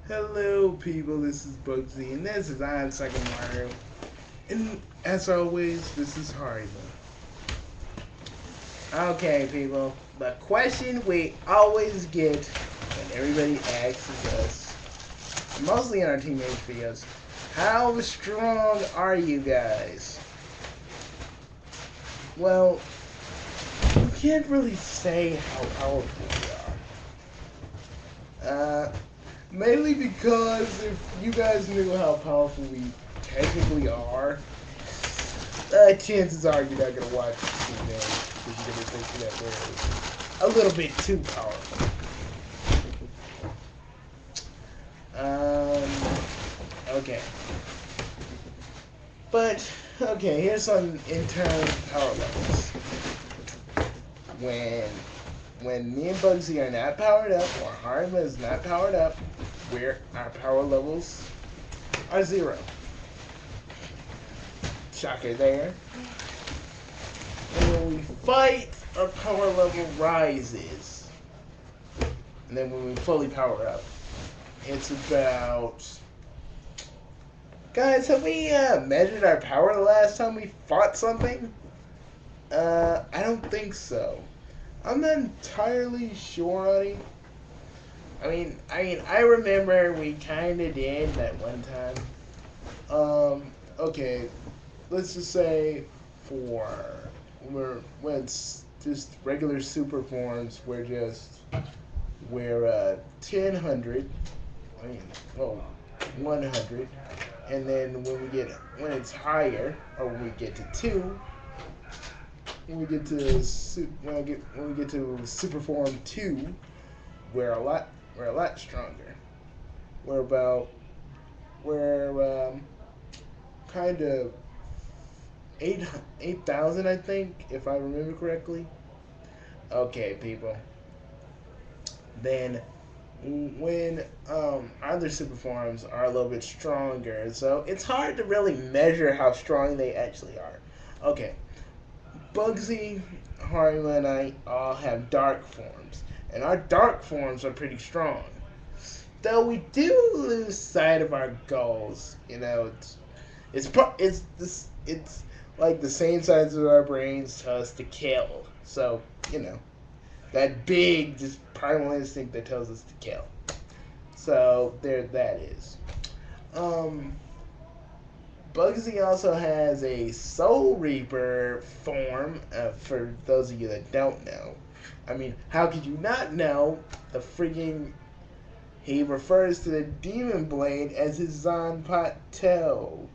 Hello, people. This is Bugsy, and this is Iron Second Mario. And as always, this is Harima. Okay, people. The question we always get when everybody asks us, mostly in our teenage videos, how strong are you guys? Well, you can't really say how powerful we are. Mainly because if you guys knew how powerful we technically are, chances are you're not gonna watch the TV because you're gonna think that we're a little bit too powerful. Okay. But okay, here's some internal power levels. When when me and Bugsy are not powered up, or Harima is not powered up, where our power levels are zero. Shocker there. And when we fight, our power level rises. And then when we fully power up, it's about. Guys, have we measured our power the last time we fought something? I don't think so. I'm not entirely sure, honey. I remember we kind of did that one time. Okay, let's just say for when it's just regular super forms, we're 1000. I mean, well, 100, and then when it's higher, or when we get to two, when we get to super form 2, we're a lot stronger. We're about we're kind of 8,000, I think, if I remember correctly. Okay, people. Then when other super forms are a little bit stronger, so it's hard to really measure how strong they actually are. Okay, Bugsy, Harima, and I all have dark forms, and our dark forms are pretty strong. Though we do lose sight of our goals, it's like the same size as our brains to us to kill. So that big just primal instinct that tells us to kill. So there that is. Um, Bugsy also has a Soul Reaper form. For those of you that don't know, I mean, how could you not know? The freaking He refers to the Demon Blade as his Zanpakuto.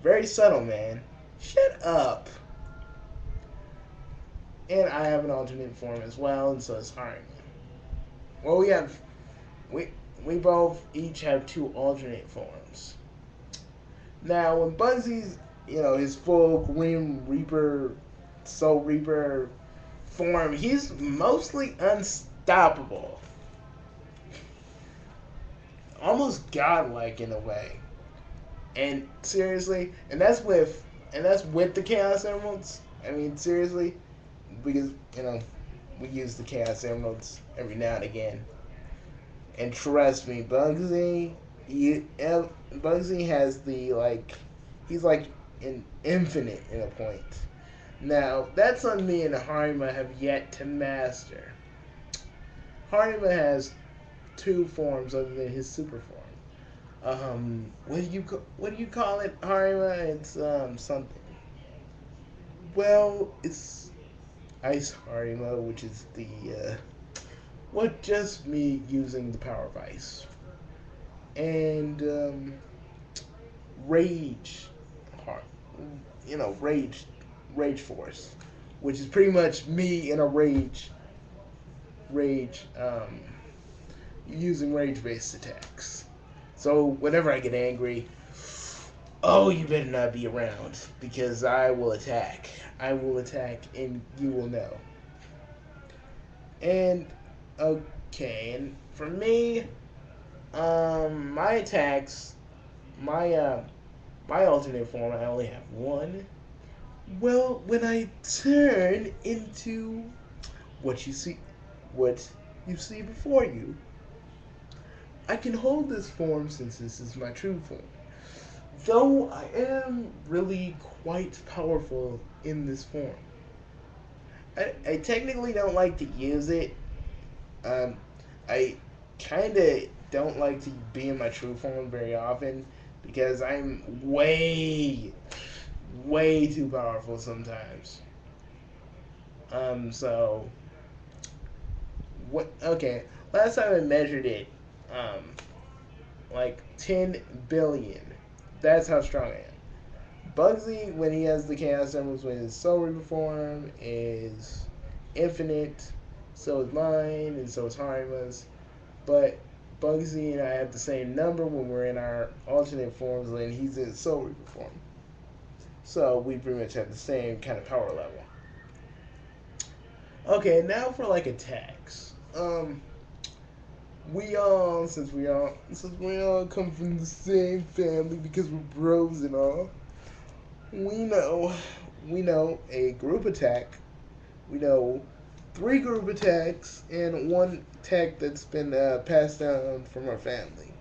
Very subtle, man. Shut up. And I have an alternate form as well, and so does Harima. Well, we we both each have two alternate forms. Now, when Bugsy's his full Grim Reaper, Soul Reaper form, he's mostly unstoppable, almost godlike in a way. And seriously, and that's with the Chaos Emeralds. I mean, seriously, because we use the Chaos Emeralds every now and again. And trust me, Bugsy has he's like an infinite in a point. Now, that's something me and Harima have yet to master. Harima has two forms other than his super form. What do you call it, Harima? It's something. Well, it's Ice Harima, which is the just me using the power of ice, and rage, heart, rage force, which is pretty much me in a rage, using rage based attacks. So whenever I get angry, oh, you better not be around because I will attack. I will attack, and you will know. And okay, and for me, my attacks, my my alternate form, I only have one. Well, when I turn into what you see, what you see before you, I can hold this form since this is my true form. Though I am really quite powerful in this form. I technically don't like to use it. Um, I kind of don't like to be in my true form very often because I'm way too powerful sometimes. So what? Okay, last time I measured it, um, like 10 billion. That's how strong I am. Bugsy, when he has the Chaos Emeralds with his Soul Reaper form, is infinite. So is mine, and so is Harima's. But Bugsy and I have the same number when we're in our alternate forms, and he's in Soul Reaper form. So we pretty much have the same kind of power level. Okay, now for like attacks. Since we all come from the same family because we're bros and all, we know we know a group attack. We know three group attacks and one attack that's been passed down from our family,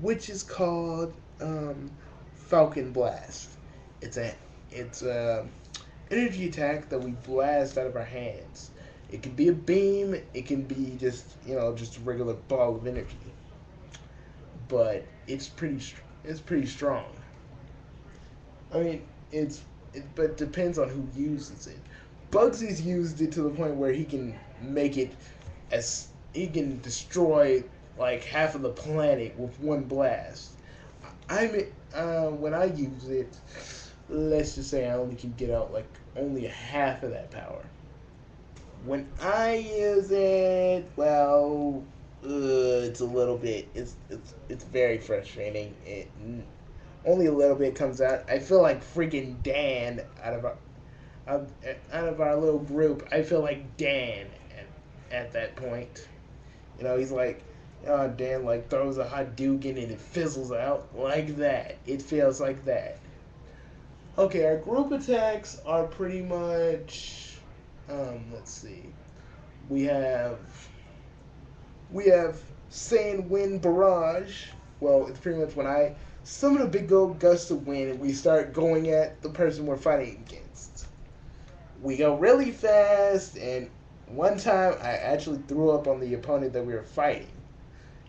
which is called Falcon Blast. It's a energy attack that we blast out of our hands. It can be a beam. It can be just a regular ball of energy. But it's pretty strong. I mean, but it depends on who uses it. Bugsy's used it to the point where he can make it as he can destroy like half of the planet with one blast. I mean, when I use it, let's just say I only can get out like only half of that power. When I use it, well, it's a little bit. It's very frustrating. Only a little bit comes out. I feel like freaking Dan out, out of our little group. I feel like Dan at that point. He's like, Dan like throws a Hadouken and it fizzles out like that. It feels like that. Okay, our group attacks are pretty much. Let's see. We have we have Sand Wind Barrage. Well, it's pretty much when I summon a big old gust of wind and we start going at the person we're fighting against. We go really fast, and one time I actually threw up on the opponent that we were fighting.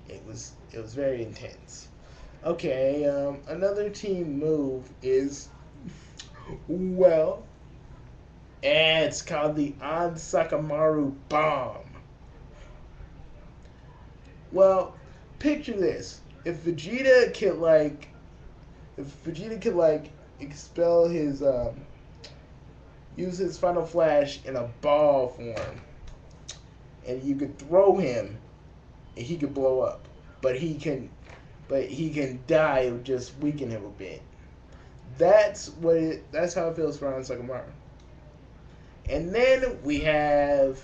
It was very intense. Okay, another team move is well, it's called the Ansakamaru Bomb. Well, picture this: if Vegeta could expel use his final flash in a ball form, and you could throw him, and he could blow up, but he can die. It would just weaken him a bit. That's how it feels for Ansakamaru. And then we have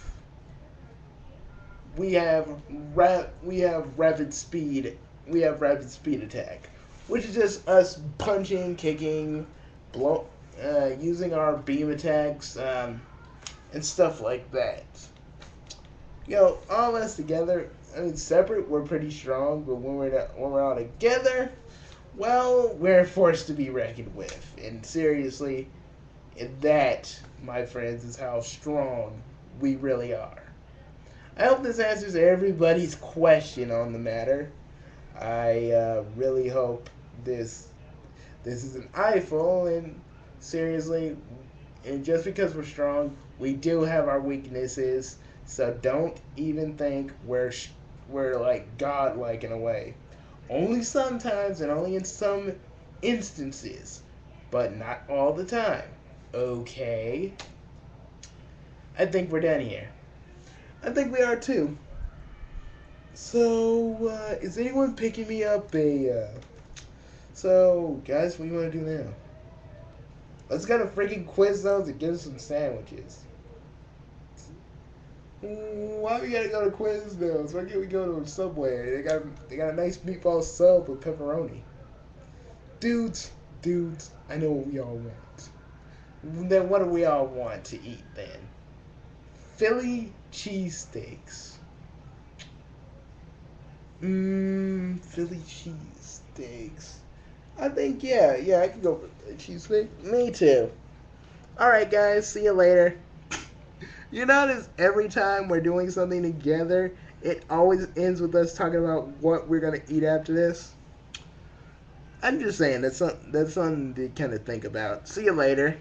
rapid speed. We have rapid speed attack, which is just us punching, kicking, using our beam attacks, and stuff like that. All of us together. I mean, separate we're pretty strong, but when we're all together, well, we're forced to be reckoned with. And seriously, that, my friends, is how strong we really are. I hope this answers everybody's question on the matter. I really hope this is an eyeful, and seriously, and just because we're strong, we do have our weaknesses. So don't even think we're like godlike in a way. Only sometimes and only in some instances, but not all the time. Okay. I think we're done here. I think we are too. So, is anyone picking me up So, guys, what do you want to do now? Let's go to freaking Quiznos and get us some sandwiches. Why we gotta go to Quiznos? Why can't we go to Subway? They got a nice meatball sub with pepperoni. Dudes, I know what we all want. Then what do we all want to eat then? Philly cheesesteaks. Philly cheesesteaks. I think yeah, I can go for Philly cheesesteak. Me too. All right, guys, see you later. You notice every time we're doing something together, it always ends with us talking about what we're gonna eat after this. I'm just saying that's something to kind of think about. See you later.